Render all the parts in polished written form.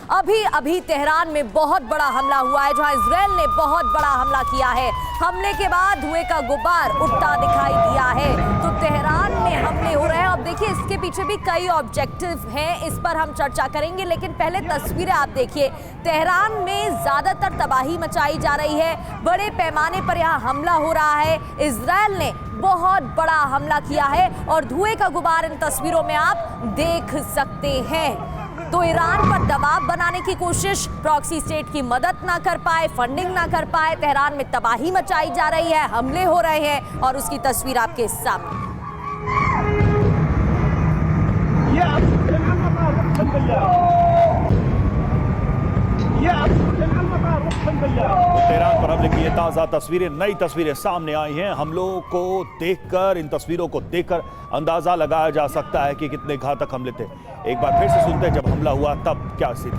अभी अभी तेहरान में बहुत बड़ा हमला हुआ है, जहां इजराइल ने बहुत बड़ा हमला किया है। हमले के बाद धुएं का गुब्बार उठता दिखाई दिया है। तो तेहरान में हमले हो रहे हैं। अब देखिए, इसके पीछे भी कई ऑब्जेक्टिव हैं, इस पर हम चर्चा करेंगे, लेकिन पहले तस्वीरें आप देखिए। तेहरान में ज्यादातर तबाही मचाई जा रही है, बड़े पैमाने पर यहाँ हमला हो रहा है। इजराइल ने बहुत बड़ा हमला किया है और धुएं का गुब्बार इन तस्वीरों में आप देख सकते हैं। तो ईरान पर दबाव बनाने की कोशिश, प्रॉक्सी स्टेट की मदद ना कर पाए, फंडिंग ना कर पाए, तेहरान में तबाही मचाई जा रही है, हमले हो रहे हैं और उसकी तस्वीर आपके सामने। तेहरान पर हमले की ये ताज़ा तस्वीरें, नई तस्वीरें सामने आई हैं। हमलों को देखकर, इन तस्वीरों को देखकर अंदाजा लगाया जा सकता है कि कितने घातक हमले थे। एक बार फिर से सुनते हैं, जब हमला हुआ तब क्या स्थिति।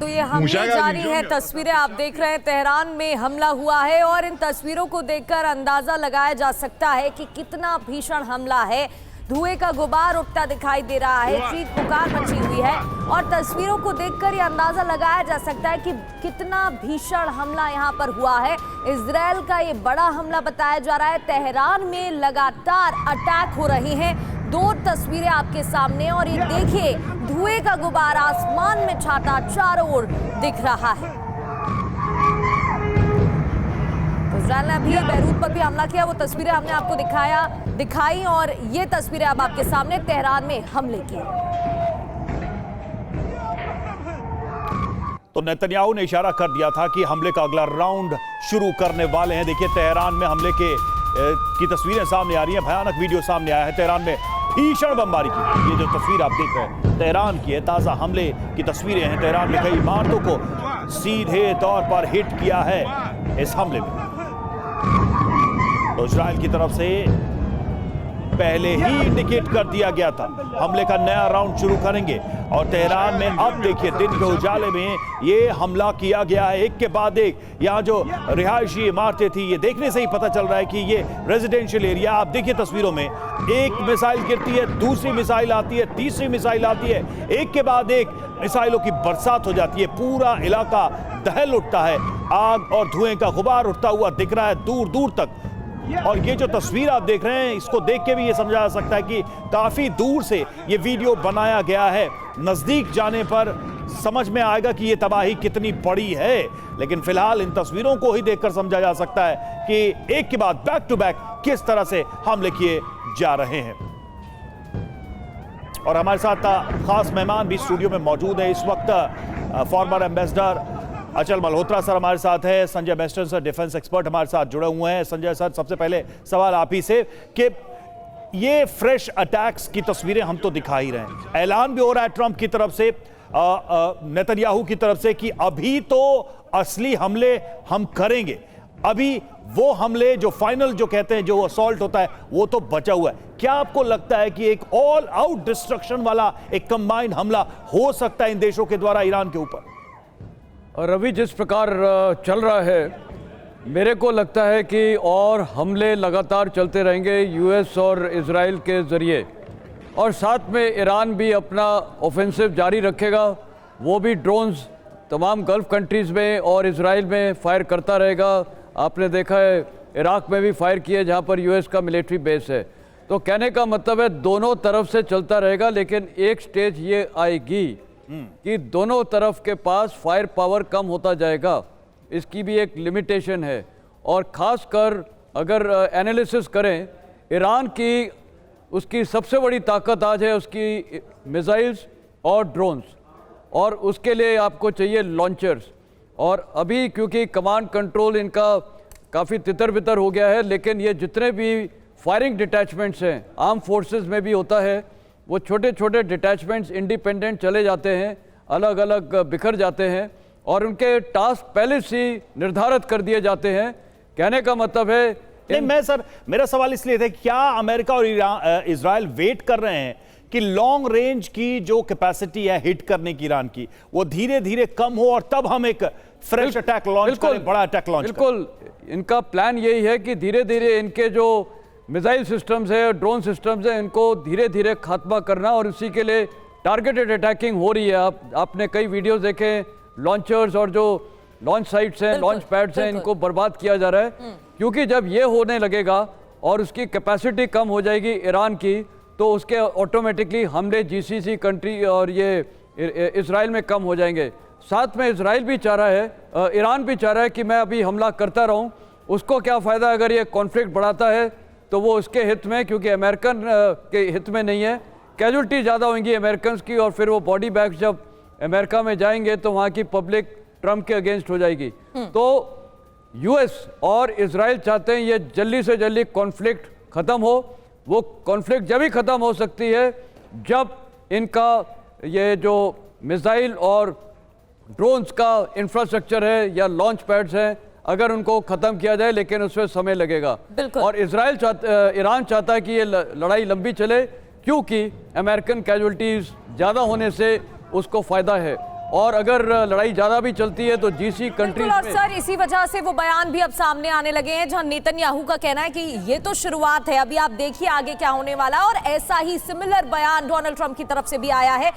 तो ये हमले जारी है, तस्वीरें आप देख रहे हैं। तेहरान में हमला हुआ है और इन तस्वीरों को देखकर अंदाजा लगाया जा सकता है कि कितना भीषण हमला है। धुएं का गुब्बार उठता दिखाई दे रहा है, चीख पुकार मची हुई है और तस्वीरों को देखकर ये अंदाजा लगाया जा सकता है कि कितना भीषण हमला यहाँ पर हुआ है। इजराइल का ये बड़ा हमला बताया जा रहा है। तेहरान में लगातार अटैक हो रहे हैं। दो तस्वीरें आपके सामने और ये देखिए, धुएं का गुब्बार आसमान में छाता चारों ओर दिख रहा है। इजराइल ने अभी बैरूत पर भी हमला किया, वो तस्वीरें हमने आपको दिखाई और ये तस्वीरें अब आपके सामने तेहरान में हमले की। तो नेतन्याहू ने इशारा कर दिया था कि हमले का अगला राउंड शुरू करने वाले हैं। देखिए, तेहरान में हमले की तस्वीरें सामने आ रही हैं। भयानक वीडियो सामने आया है तेहरान में भीषण बमबारी की। ये जो तस्वीर आप देख रहे हैं तेहरान की है, ताज़ा हमले की तस्वीरें हैं। तेहरान में कई इमारतों को सीधे तौर पर हिट किया है इस हमले में। तो इजराइल की तरफ से पहले ही इंडिकेट कर दिया गया था, हमले का नया राउंड शुरू करेंगे। और तेहरान में अब देखिए, दिन के उजाले में ये हमला किया गया है, एक के बाद एक। यहाँ जो रिहायशी इमारतें थी, ये देखने से ही पता चल रहा है कि ये रेजिडेंशियल एरिया। आप देखिए तस्वीरों में, एक मिसाइल गिरती है, दूसरी मिसाइल आती है, तीसरी मिसाइल आती है, एक के बाद एक मिसाइलों की बरसात हो जाती है। पूरा इलाका दहल उठता है, आग और धुएं का गुब्बार उठता हुआ दिख रहा है दूर दूर तक। और ये जो तस्वीर आप देख रहे हैं, इसको देख के भी ये समझा जा सकता है कि काफी दूर से ये वीडियो बनाया गया है। नजदीक जाने पर समझ में आएगा कि ये तबाही कितनी बड़ी है, लेकिन फिलहाल इन तस्वीरों को ही देखकर समझा जा सकता है कि एक के बाद बैक टू बैक किस तरह से हमले किए जा रहे हैं। और हमारे साथ खास मेहमान भी स्टूडियो में मौजूद है इस वक्त। फॉर्मर एम्बेसडर अचल मल्होत्रा सर हमारे साथ है, Sanjay Meston sir defence expert हमारे साथ जुड़े हुए हैं। संजय सर, सबसे पहले सवाल आप ही से कि ये फ्रेश अटैक्स की तस्वीरें हम तो दिखा ही रहे हैं, ऐलान भी हो रहा है ट्रंप की तरफ से, नेतन्याहू की तरफ से कि अभी तो असली हमले हम करेंगे, अभी वो हमले जो फाइनल जो कहते हैं, जो असॉल्ट होता है, वो तो बचा हुआ है। क्या आपको लगता है कि एक ऑल आउट डिस्ट्रक्शन वाला एक कंबाइंड हमला हो सकता है इन देशों के द्वारा ईरान के ऊपर? और अभी जिस प्रकार चल रहा है, मेरे को लगता है कि और हमले लगातार चलते रहेंगे यूएस और इजराइल के ज़रिए, और साथ में ईरान भी अपना ऑफेंसिव जारी रखेगा। वो भी ड्रोन्स तमाम गल्फ़ कंट्रीज़ में और इजराइल में फायर करता रहेगा। आपने देखा है इराक़ में भी फायर किए, जहाँ पर यूएस का मिलिट्री बेस है। तो कहने का मतलब है दोनों तरफ से चलता रहेगा, लेकिन एक स्टेज ये आएगी कि दोनों तरफ के पास फायर पावर कम होता जाएगा। इसकी भी एक लिमिटेशन है। और ख़ासकर अगर एनालिसिस करें, ईरान की उसकी सबसे बड़ी ताकत आज है उसकी मिसाइल्स और ड्रोन्स, और उसके लिए आपको चाहिए लॉन्चर्स। और अभी क्योंकि कमांड कंट्रोल इनका काफ़ी तितर बितर हो गया है, लेकिन ये जितने भी फायरिंग डिटैचमेंट्स हैं, आर्म फोर्सेस में भी होता है, वो छोटे छोटे डिटैचमेंट्स इंडिपेंडेंट चले जाते हैं, अलग अलग बिखर जाते हैं और उनके टास्क पहले से ही निर्धारित कर दिए जाते हैं। कहने का मतलब है नहीं, मैं सर, मेरा सवाल इसलिए था, क्या अमेरिका और इजराइल वेट कर रहे हैं कि लॉन्ग रेंज की जो कैपेसिटी है हिट करने की ईरान की, वो धीरे धीरे कम हो और तब हम एक फ्रेश अटैक लॉन्च करें, बड़ा अटैक लॉन्च करें? बिल्कुल, इनका प्लान यही है कि धीरे धीरे इनके जो मिसाइल सिस्टम्स है, ड्रोन सिस्टम्स है, इनको धीरे धीरे खात्मा करना, और इसी के लिए टारगेटेड अटैकिंग हो रही है। आपने कई वीडियोस देखे, लॉन्चर्स और जो लॉन्च साइट्स हैं, लॉन्च पैड्स हैं, इनको बर्बाद किया जा रहा है। क्योंकि जब ये होने लगेगा और उसकी कैपेसिटी कम हो जाएगी ईरान की, तो उसके ऑटोमेटिकली हमले जीसीसी कंट्री और ये इजराइल में कम हो जाएंगे। साथ में इजराइल भी चाह रहा है, ईरान भी चाह रहा है कि मैं अभी हमला करता रहूं। उसको क्या फ़ायदा अगर ये कॉन्फ्लिक्ट बढ़ाता है, तो वो उसके हित में, क्योंकि अमेरिकन के हित में नहीं है। कैजुअल्टी ज़्यादा होंगी अमेरिकन की, और फिर वो बॉडी बैग्स जब अमेरिका में जाएंगे तो वहाँ की पब्लिक ट्रंप के अगेंस्ट हो जाएगी। तो यूएस और इजराइल चाहते हैं ये जल्दी से जल्दी कॉन्फ्लिक्ट ख़त्म हो। वो कॉन्फ्लिक्ट जब ही ख़त्म हो सकती है जब इनका ये जो मिसाइल और ड्रोन्स का इंफ्रास्ट्रक्चर है या लॉन्च पैड्स हैं, अगर उनको ख़त्म किया जाए, लेकिन उसमें समय लगेगा। और ईरान चाहता है कि ये लड़ाई लंबी चले, क्योंकि अमेरिकन कैजुअल्टीज़ ज़्यादा होने से उसको फ़ायदा है। और अगर लड़ाई ज्यादा भी चलती है तो जीसी कंट्रीज और सर इसी वजह से वो बयान भी अब सामने आने लगे हैं जहां नेतन्याहू का कहना है कि ये तो शुरुआत है, अभी आप देखिए आगे क्या होने वाला है। और ऐसा ही सिमिलर बयान डोनाल्ड ट्रंप की तरफ से भी आया है